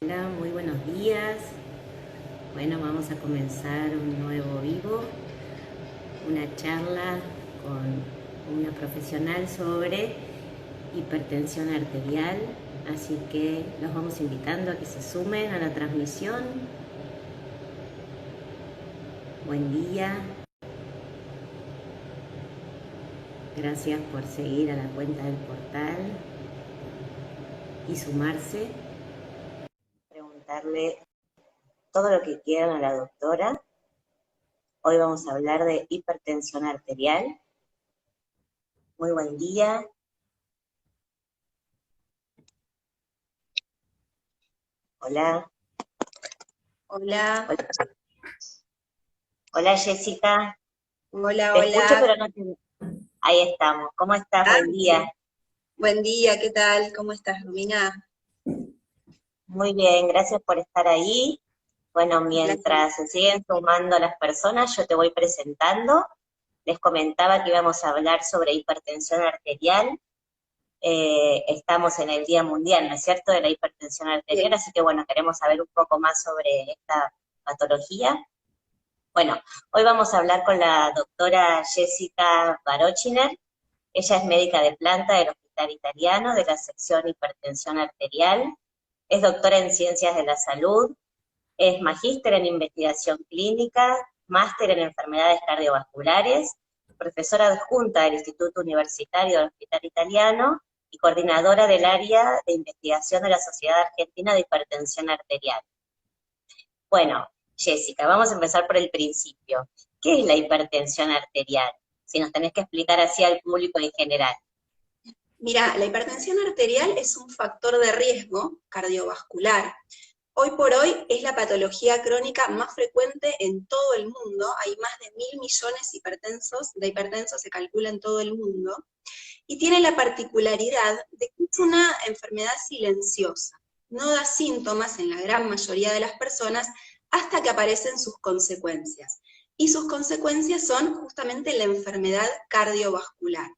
Hola, muy buenos días. Bueno, vamos a comenzar un nuevo vivo, una charla con una profesional sobre hipertensión arterial, así que los vamos invitando a que se sumen a la transmisión. Buen día. Gracias por seguir a la cuenta del portal y sumarse. Preguntarle todo lo que quieran a la doctora. Hoy vamos a hablar de hipertensión arterial. Muy buen día. Hola. Hola, Hola, hola Jessica. hola, Te escucho, hola. pero no te... Ahí estamos. ¿Cómo estás? Ah, Buen día. bien. Buen día, ¿qué tal? ¿Cómo estás, Romina? Muy bien, gracias por estar ahí. Bueno, Un placer. mientras se siguen sumando las personas, yo te voy presentando. Les comentaba que íbamos a hablar sobre hipertensión arterial. Estamos en el Día Mundial, ¿no es cierto?, de la hipertensión arterial, Bien. así que bueno, queremos saber un poco más sobre esta patología. Bueno, hoy vamos a hablar con la doctora Jessica Barochiner. Ella es médica de planta del Hospital Italiano de la sección hipertensión arterial, es doctora en ciencias de la salud, es magíster en investigación clínica, máster en enfermedades cardiovasculares, profesora adjunta del Instituto Universitario del Hospital Italiano y coordinadora del área de investigación de la Sociedad Argentina de Hipertensión Arterial. Bueno, Jessica, vamos a empezar por el principio. ¿Qué es la hipertensión arterial? Si nos tenés que explicar así al público en general. Mira, la hipertensión arterial es un factor de riesgo cardiovascular. Hoy por hoy es la patología crónica más frecuente en todo el mundo. Hay más de 1.000 millones de hipertensos se calcula en todo el mundo. Y tiene la particularidad de que es una enfermedad silenciosa. No da síntomas en la gran mayoría de las personas hasta que aparecen sus consecuencias. Y sus consecuencias son justamente la enfermedad cardiovascular.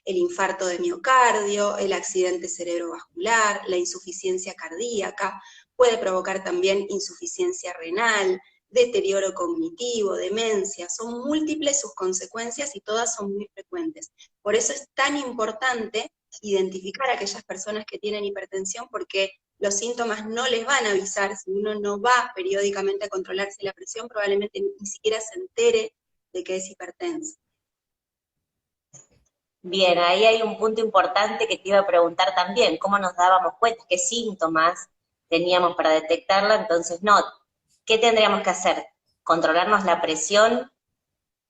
El infarto de miocardio, el accidente cerebrovascular, la insuficiencia cardíaca, puede provocar también insuficiencia renal, deterioro cognitivo, demencia, son múltiples sus consecuencias y todas son muy frecuentes. Por eso es tan importante identificar a aquellas personas que tienen hipertensión porque los síntomas no les van a avisar, si uno no va periódicamente a controlarse la presión, probablemente ni siquiera se entere de que es hipertenso. Bien, ahí hay un punto importante que te iba a preguntar también, ¿cómo nos dábamos cuenta? ¿Qué síntomas teníamos para detectarla? Entonces, no, ¿qué tendríamos que hacer? ¿Controlarnos la presión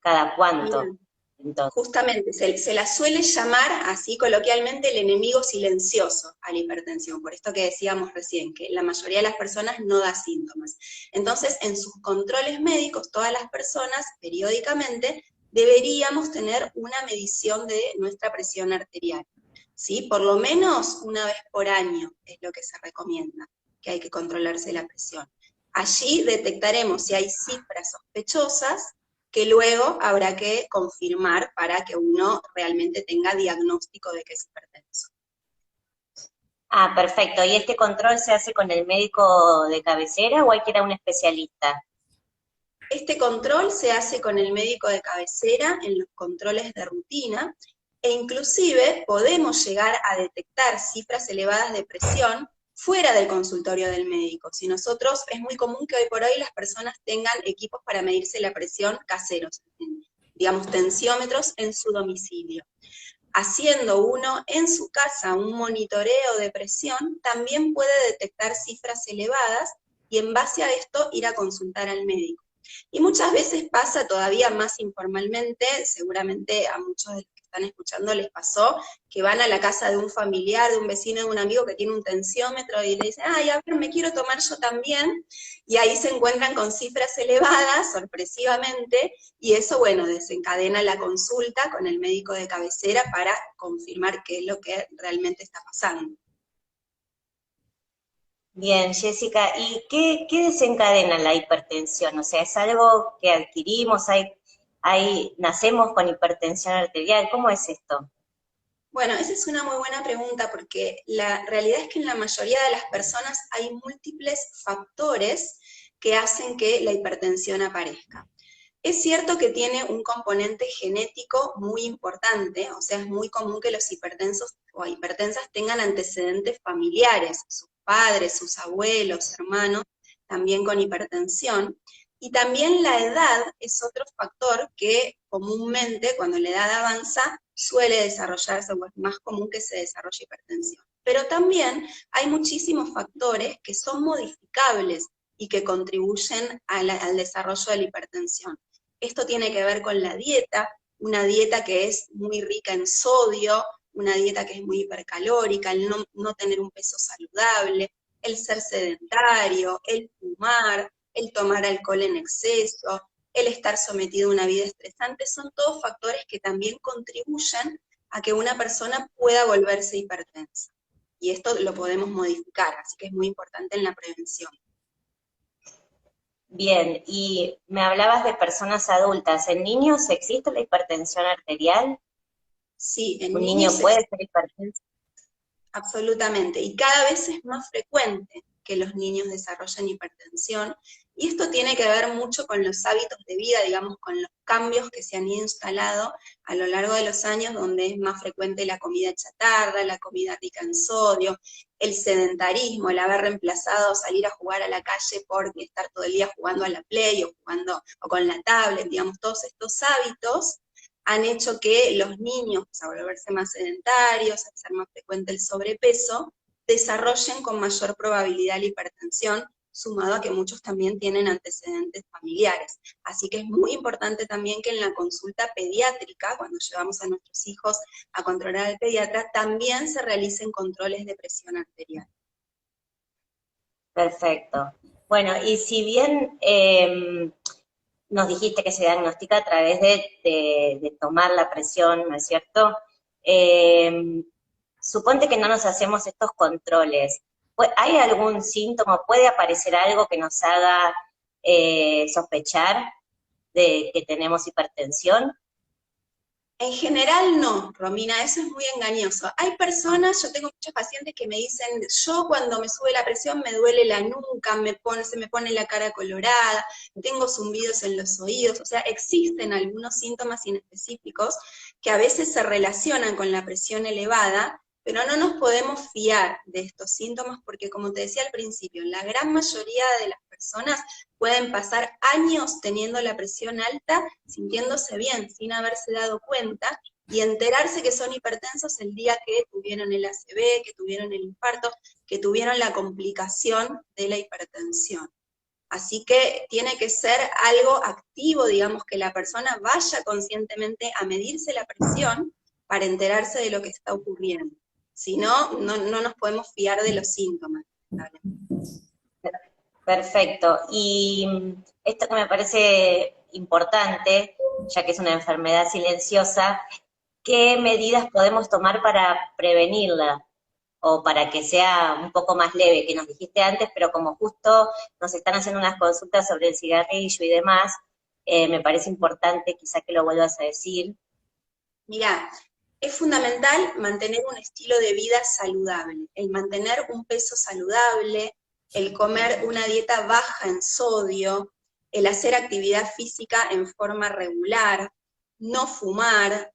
cada cuánto? Bien. Entonces, Justamente, se la suele llamar así coloquialmente el enemigo silencioso a la hipertensión, por esto que decíamos recién, que la mayoría de las personas no da síntomas. Entonces, en sus controles médicos, todas las personas, periódicamente, deberíamos tener una medición de nuestra presión arterial. ¿Sí? Por lo menos una vez por año es lo que se recomienda, que hay que controlarse la presión. Allí detectaremos si hay cifras sospechosas que luego habrá que confirmar para que uno realmente tenga diagnóstico de que es hipertenso. perfecto. ¿Y este control se hace con el médico de cabecera o hay que ir a un especialista? Este control se hace con el médico de cabecera en los controles de rutina e inclusive podemos llegar a detectar cifras elevadas de presión fuera del consultorio del médico. Si nosotros, es muy común que hoy por hoy las personas tengan equipos para medirse la presión caseros, digamos tensiómetros en su domicilio. Haciendo uno en su casa un monitoreo de presión, también puede detectar cifras elevadas y en base a esto ir a consultar al médico. Y muchas veces pasa todavía más informalmente, seguramente a muchos de los que están escuchando les pasó, que van a la casa de un familiar, de un vecino, de un amigo que tiene un tensiómetro y le dicen, ay, a ver, me quiero tomar yo también, y ahí se encuentran con cifras elevadas, sorpresivamente, y eso, bueno, desencadena la consulta con el médico de cabecera para confirmar qué es lo que realmente está pasando. Bien, Jessica, ¿y qué desencadena la hipertensión? O sea, ¿es algo que adquirimos? ¿Nacemos con hipertensión arterial? ¿Cómo es esto? Bueno, esa es una muy buena pregunta porque la realidad es que en la mayoría de las personas hay múltiples factores que hacen que la hipertensión aparezca. Es cierto que tiene un componente genético muy importante, o sea, es muy común que los hipertensos o hipertensas tengan antecedentes familiares, sus padres, sus abuelos, hermanos, también con hipertensión. Y también la edad es otro factor que comúnmente cuando la edad avanza suele desarrollarse o es más común que se desarrolle hipertensión. Pero también hay muchísimos factores que son modificables y que contribuyen al desarrollo de la hipertensión. Esto tiene que ver con la dieta, una dieta que es muy rica en sodio, una dieta que es muy hipercalórica, el no tener un peso saludable, el ser sedentario, el fumar, el tomar alcohol en exceso, el estar sometido a una vida estresante, son todos factores que también contribuyen a que una persona pueda volverse hipertensa. Y esto lo podemos modificar, así que es muy importante en la prevención. Bien, y me hablabas de personas adultas. ¿En niños existe la hipertensión arterial? Sí, en ¿Un niño niños puede ser hipertenso? absolutamente, y cada vez es más frecuente que los niños desarrollen hipertensión, y esto tiene que ver mucho con los hábitos de vida, digamos, con los cambios que se han instalado a lo largo de los años, donde es más frecuente la comida chatarra, la comida rica en sodio, el sedentarismo, el haber reemplazado salir a jugar a la calle por estar todo el día jugando a la Play o jugando o con la tablet, digamos, todos estos hábitos han hecho que los niños, a volverse más sedentarios, a ser más frecuente el sobrepeso, desarrollen con mayor probabilidad la hipertensión, sumado a que muchos también tienen antecedentes familiares. Así que es muy importante también que en la consulta pediátrica, cuando llevamos a nuestros hijos a controlar al pediatra, también se realicen controles de presión arterial. Perfecto. Bueno, y si bien nos dijiste que se diagnostica a través de tomar la presión, ¿no es cierto? Eh, Suponte que no nos hacemos estos controles. ¿Hay algún síntoma, puede aparecer algo que nos haga sospechar de que tenemos hipertensión? En general no, Romina, eso es muy engañoso. Hay personas, yo tengo muchos pacientes que me dicen, yo cuando me sube la presión me duele la nuca, se me pone la cara colorada, tengo zumbidos en los oídos, o sea, existen algunos síntomas inespecíficos que a veces se relacionan con la presión elevada, pero no nos podemos fiar de estos síntomas porque, como te decía al principio, la gran mayoría de las personas pueden pasar años teniendo la presión alta, sintiéndose bien, sin haberse dado cuenta, y enterarse que son hipertensos el día que tuvieron el ACV, que tuvieron el infarto, que tuvieron la complicación de la hipertensión. Así que tiene que ser algo activo, digamos, que la persona vaya conscientemente a medirse la presión para enterarse de lo que está ocurriendo. Si no, no nos podemos fiar de los síntomas. Perfecto. Y esto que me parece importante, ya que es una enfermedad silenciosa, ¿qué medidas podemos tomar para prevenirla o para que sea un poco más leve, que nos dijiste antes, pero como justo nos están haciendo unas consultas sobre el cigarrillo y demás, me parece importante quizá que lo vuelvas a decir. Mirá, es fundamental mantener un estilo de vida saludable, el mantener un peso saludable, el comer una dieta baja en sodio, el hacer actividad física en forma regular, no fumar,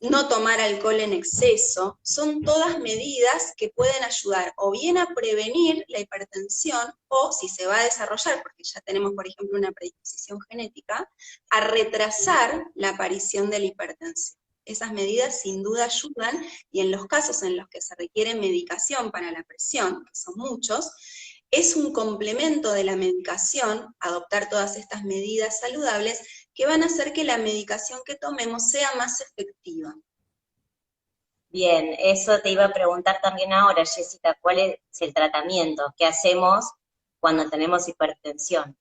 no tomar alcohol en exceso, son todas medidas que pueden ayudar o bien a prevenir la hipertensión o, si se va a desarrollar, porque ya tenemos, por ejemplo, una predisposición genética, a retrasar la aparición de la hipertensión. Esas medidas sin duda ayudan y en los casos en los que se requiere medicación para la presión, que son muchos, es un complemento de la medicación, adoptar todas estas medidas saludables, que van a hacer que la medicación que tomemos sea más efectiva. Bien, eso te iba a preguntar también ahora, Jessica, ¿cuál es el tratamiento? ¿Qué hacemos cuando tenemos hipertensión?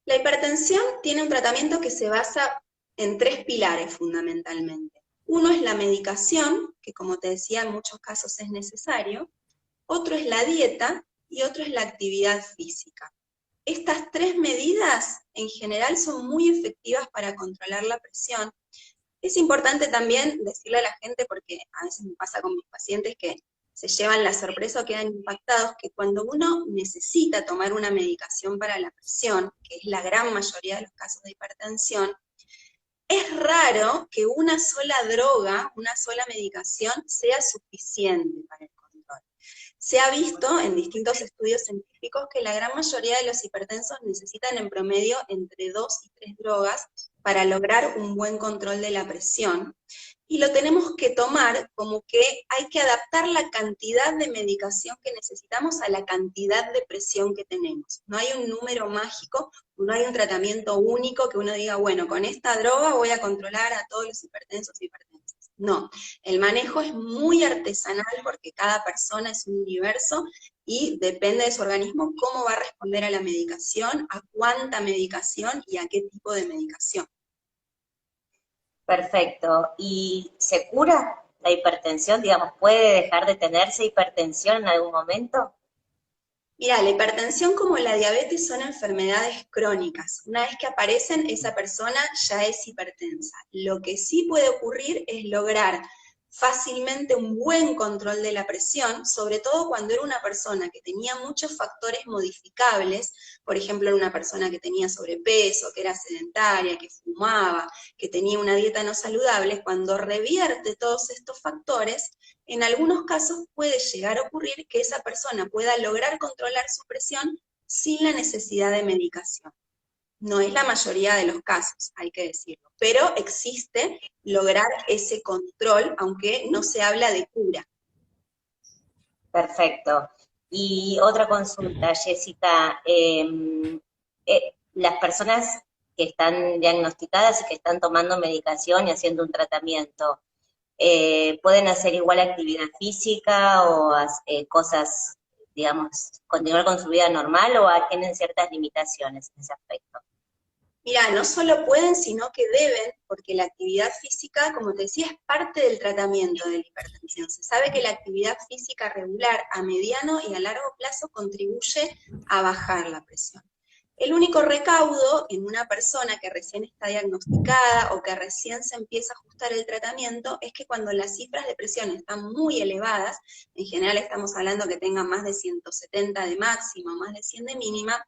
La hipertensión tiene un tratamiento que se basa en tres pilares fundamentalmente. Uno es la medicación, que como te decía en muchos casos es necesario, otro es la dieta y otro es la actividad física. Estas tres medidas en general son muy efectivas para controlar la presión Es importante también decirle a la gente, porque a veces me pasa con mis pacientes que se llevan la sorpresa o quedan impactados, que cuando uno necesita tomar una medicación para la presión, que es la gran mayoría de los casos de hipertensión, es raro que una sola droga, una sola medicación, sea suficiente para el control. Se ha visto en distintos estudios científicos que la gran mayoría de los hipertensos necesitan en promedio entre 2 y 3 drogas para lograr un buen control de la presión. Y lo tenemos que tomar como que hay que adaptar la cantidad de medicación que necesitamos a la cantidad de presión que tenemos. No hay un número mágico, no hay un tratamiento único que uno diga, bueno, con esta droga voy a controlar a todos los hipertensos y hipertensas. No, el manejo es muy artesanal porque cada persona es un universo y depende de su organismo cómo va a responder a la medicación, a cuánta medicación y a qué tipo de medicación. Perfecto. ¿Y se cura la hipertensión? Digamos, ¿puede dejar de tenerse hipertensión en algún momento? Mira, la hipertensión como la diabetes son enfermedades crónicas. Una vez que aparecen, esa persona ya es hipertensa. Lo que sí puede ocurrir es lograr fácilmente un buen control de la presión, sobre todo cuando era una persona que tenía muchos factores modificables, por ejemplo, era una persona que tenía sobrepeso, que era sedentaria, que fumaba, que tenía una dieta no saludable. Cuando revierte todos estos factores, en algunos casos puede llegar a ocurrir que esa persona pueda lograr controlar su presión sin la necesidad de medicación. No es la mayoría de los casos, hay que decirlo, pero existe lograr ese control, aunque no se habla de cura. Perfecto. Y otra consulta, Jessica. Las personas que están diagnosticadas y que están tomando medicación y haciendo un tratamiento, ¿pueden hacer igual actividad física o cosas, digamos, continuar con su vida normal o tienen ciertas limitaciones en ese aspecto? Mira, no solo pueden, sino que deben, porque la actividad física, como te decía, es parte del tratamiento de la hipertensión. Se sabe que la actividad física regular a mediano y a largo plazo contribuye a bajar la presión. El único recaudo en una persona que recién está diagnosticada o que recién se empieza a ajustar el tratamiento es que cuando las cifras de presión están muy elevadas, en general estamos hablando que tengan más de 170 de máxima, más de 100 de mínima,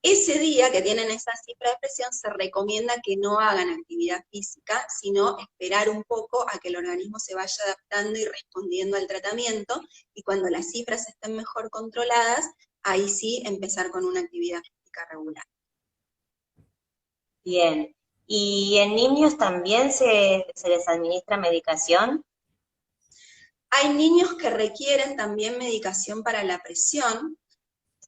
ese día que tienen esa cifra de presión se recomienda que no hagan actividad física, sino esperar un poco a que el organismo se vaya adaptando y respondiendo al tratamiento, y cuando las cifras estén mejor controladas, ahí sí empezar con una actividad física regular. Bien. ¿Y en niños también se les administra medicación? Hay niños que requieren también medicación para la presión.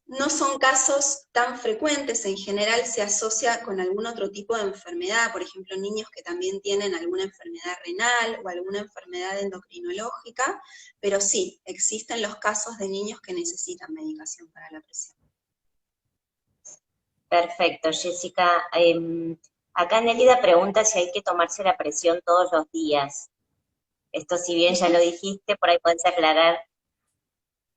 No son casos tan frecuentes, en general se asocia con algún otro tipo de enfermedad, por ejemplo, niños que también tienen alguna enfermedad renal o alguna enfermedad endocrinológica, pero sí, existen los casos de niños que necesitan medicación para la presión. Perfecto, Jessica. Acá Nelida pregunta si hay que tomarse la presión todos los días. Esto, si bien ya lo dijiste, por ahí podés aclarar.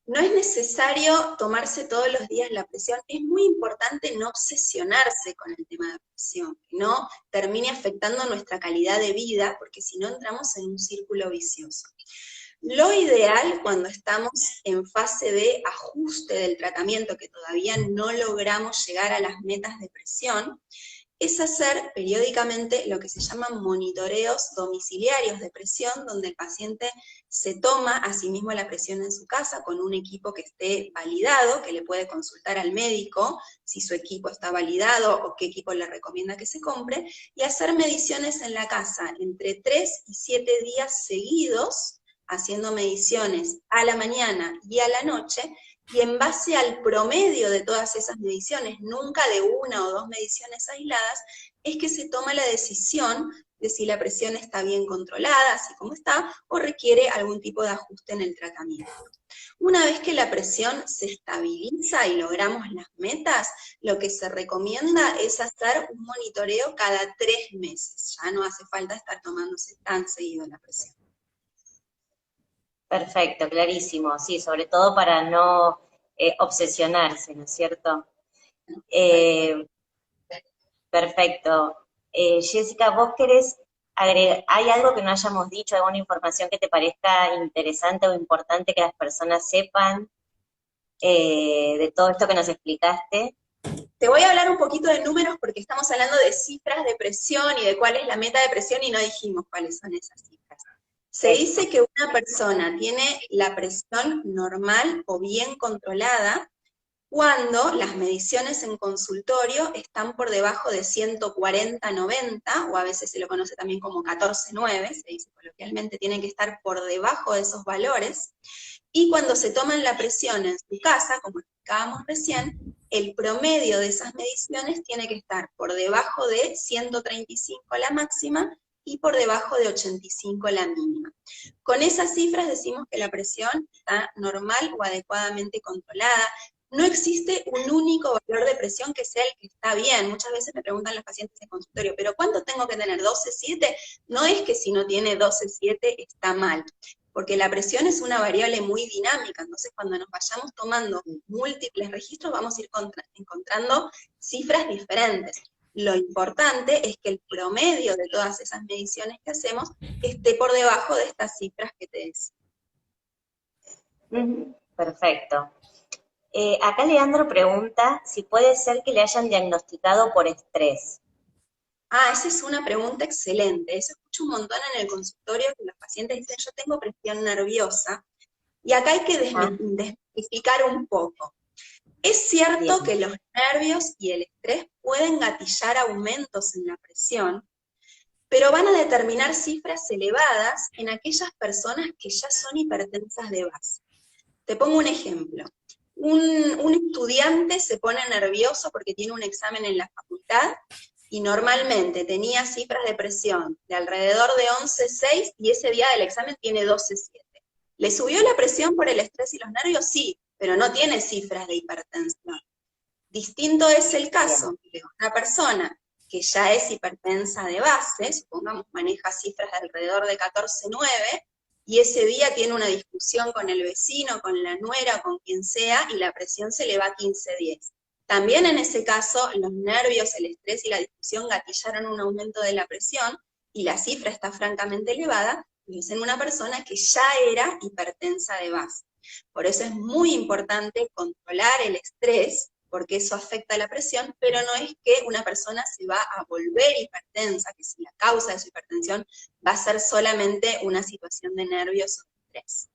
No es necesario tomarse todos los días la presión, es muy importante no obsesionarse con el tema de la presión, que no termine afectando nuestra calidad de vida, porque si no entramos en un círculo vicioso. Lo ideal cuando estamos en fase de ajuste del tratamiento, que todavía no logramos llegar a las metas de presión, es hacer periódicamente lo que se llaman monitoreos domiciliarios de presión, donde el paciente se toma a sí mismo la presión en su casa con un equipo que esté validado, que le puede consultar al médico si su equipo está validado o qué equipo le recomienda que se compre, y hacer mediciones en la casa entre 3 y 7 días seguidos, haciendo mediciones a la mañana y a la noche, y en base al promedio de todas esas mediciones, nunca de una o dos mediciones aisladas, es que se toma la decisión de si la presión está bien controlada, así como está, o requiere algún tipo de ajuste en el tratamiento. Una vez que la presión se estabiliza y logramos las metas, lo que se recomienda es hacer un monitoreo cada 3 meses. Ya no hace falta estar tomándose tan seguido la presión. Perfecto, clarísimo. Sí, sobre todo para no obsesionarse, ¿no es cierto? Eh, Perfecto. Jessica, ¿vos querés ¿Hay algo que no hayamos dicho, alguna información que te parezca interesante o importante que las personas sepan de todo esto que nos explicaste? Te voy a hablar un poquito de números porque estamos hablando de cifras de presión y de cuál es la meta de presión y no dijimos cuáles son esas cifras. Se Eso. dice que una persona tiene la presión normal o bien controlada cuando las mediciones en consultorio están por debajo de 140/90, o a veces se lo conoce también como 14/9, se dice coloquialmente, tienen que estar por debajo de esos valores, y cuando se toman la presión en su casa, como explicábamos recién, el promedio de esas mediciones tiene que estar por debajo de 135 la máxima y por debajo de 85 la mínima. Con esas cifras decimos que la presión está normal o adecuadamente controlada. No existe un único valor de presión que sea el que está bien. Muchas veces me preguntan los pacientes en consultorio, ¿pero cuánto tengo que tener? ¿12,7? No es que si no tiene 12,7 está mal, porque la presión es una variable muy dinámica, entonces cuando nos vayamos tomando múltiples registros vamos a ir encontrando cifras diferentes. Lo importante es que el promedio de todas esas mediciones que hacemos esté por debajo de estas cifras que te decía. Perfecto. Acá Leandro pregunta si puede ser que le hayan diagnosticado por estrés. Esa es una pregunta excelente. Eso escucho un montón en el consultorio que los pacientes dicen, yo tengo presión nerviosa, y acá hay que Ah, desmitificar un poco. Es cierto bien, que los nervios y el estrés pueden gatillar aumentos en la presión, pero van a determinar cifras elevadas en aquellas personas que ya son hipertensas de base. Te pongo un ejemplo. Un estudiante se pone nervioso porque tiene un examen en la facultad y normalmente tenía cifras de presión de alrededor de 11,6 y ese día del examen tiene 12,7. ¿Le subió la presión por el estrés y los nervios? Sí, pero no tiene cifras de hipertensión. Distinto es el bien. caso de una persona que ya es hipertensa de base, supongamos maneja cifras de alrededor de 14,9, y ese día tiene una discusión con el vecino, con la nuera, con quien sea, y la presión se le va a 15,10. También en ese caso, los nervios, el estrés y la discusión gatillaron un aumento de la presión, y la cifra está francamente elevada, y es en una persona que ya era hipertensa de base. Por eso es muy importante controlar el estrés, porque eso afecta la presión, pero no es que una persona se va a volver hipertensa, que si la causa de su hipertensión va a ser solamente una situación de nervios o de estrés.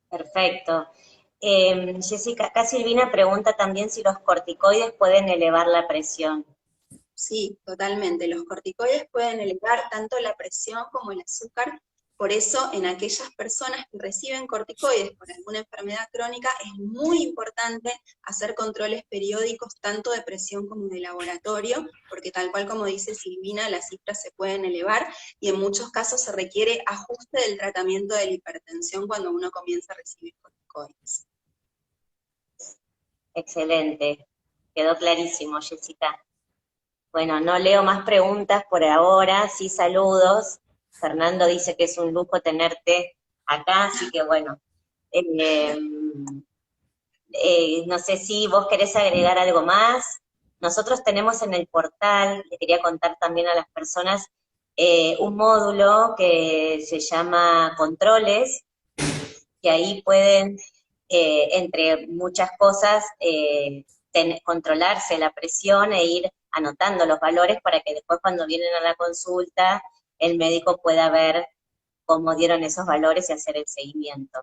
Perfecto. Jessica, acá Silvina pregunta también si los corticoides pueden elevar la presión. Sí, totalmente. Los corticoides pueden elevar tanto la presión como el azúcar. Por eso, en aquellas personas que reciben corticoides por alguna enfermedad crónica, es muy importante hacer controles periódicos tanto de presión como de laboratorio, porque tal cual como dice Silvina, las cifras se pueden elevar y en muchos casos se requiere ajuste del tratamiento de la hipertensión cuando uno comienza a recibir corticoides. Excelente. Quedó clarísimo, Jessica. Bueno, no leo más preguntas por ahora, sí saludos. Fernando dice que es un lujo tenerte acá, así que bueno. eh, no sé si vos querés agregar algo más. Nosotros tenemos en el portal, le quería contar también a las personas, un módulo que se llama Controles, que ahí pueden, entre muchas cosas, controlarse la presión e ir anotando los valores para que después cuando vienen a la consulta el médico pueda ver cómo dieron esos valores y hacer el seguimiento.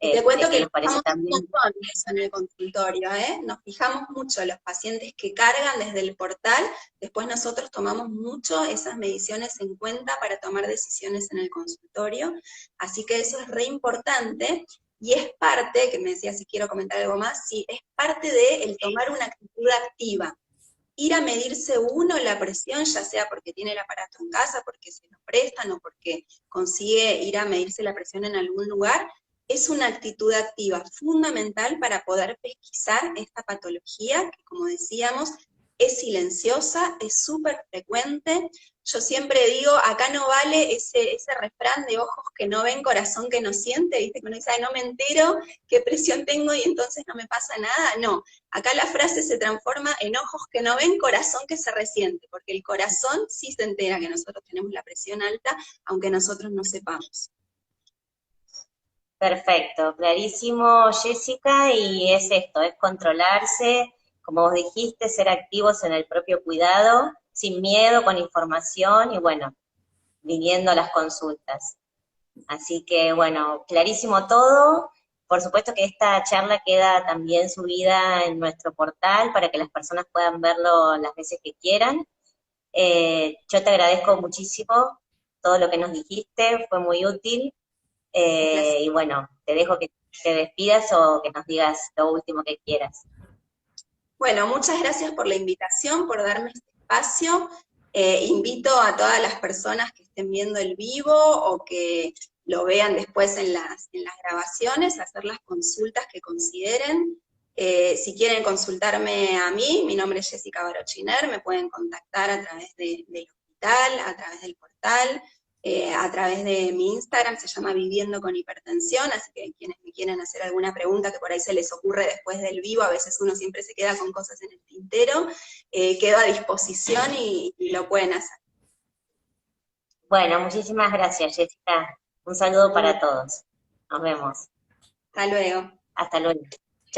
Y te cuento Que que lo nos parece usamos un también. montón eso en el consultorio, ¿eh? Nos fijamos mucho en los pacientes que cargan desde el portal, después nosotros tomamos mucho esas mediciones en cuenta para tomar decisiones en el consultorio, así que eso es re importante, y es parte, que me decía si quiero comentar algo más, sí, es parte de el tomar una actitud activa. Ir a medirse uno la presión, ya sea porque tiene el aparato en casa, porque se lo prestan o porque consigue ir a medirse la presión en algún lugar, es una actitud activa fundamental para poder pesquisar esta patología que, como decíamos, es silenciosa, es súper frecuente. Yo siempre digo, acá no vale ese refrán de ojos que no ven, corazón que no siente, ¿viste? Que uno dice, "Ay, no me entero qué presión tengo y entonces no me pasa nada". No, acá la frase se transforma en ojos que no ven, corazón que se resiente, porque el corazón sí se entera que nosotros tenemos la presión alta, aunque nosotros no sepamos. Perfecto, clarísimo, Jessica, y es esto, es controlarse, como vos dijiste, ser activos en el propio cuidado, sin miedo, con información y bueno, viniendo a las consultas. Así que bueno, clarísimo todo. Por supuesto que esta charla queda también subida en nuestro portal para que las personas puedan verlo las veces que quieran. Yo te agradezco muchísimo todo lo que nos dijiste, fue muy útil. Un placer. Y bueno, te dejo que te despidas o que nos digas lo último que quieras. Bueno, muchas gracias por la invitación, por darme este espacio. Invito a todas las personas que estén viendo el vivo o que lo vean después en las grabaciones a hacer las consultas que consideren. Si quieren consultarme a mí, mi nombre es Jessica Barochiner, me pueden contactar a través del hospital, a través del portal, a través de mi Instagram, se llama Viviendo con Hipertensión, así que quienes me quieran hacer alguna pregunta que por ahí se les ocurre después del vivo, a veces uno siempre se queda con cosas en el tintero, quedo a disposición y lo pueden hacer. Bueno, muchísimas gracias, Jessica. Un saludo Un para gusto. todos. Nos vemos. Hasta luego. Hasta luego.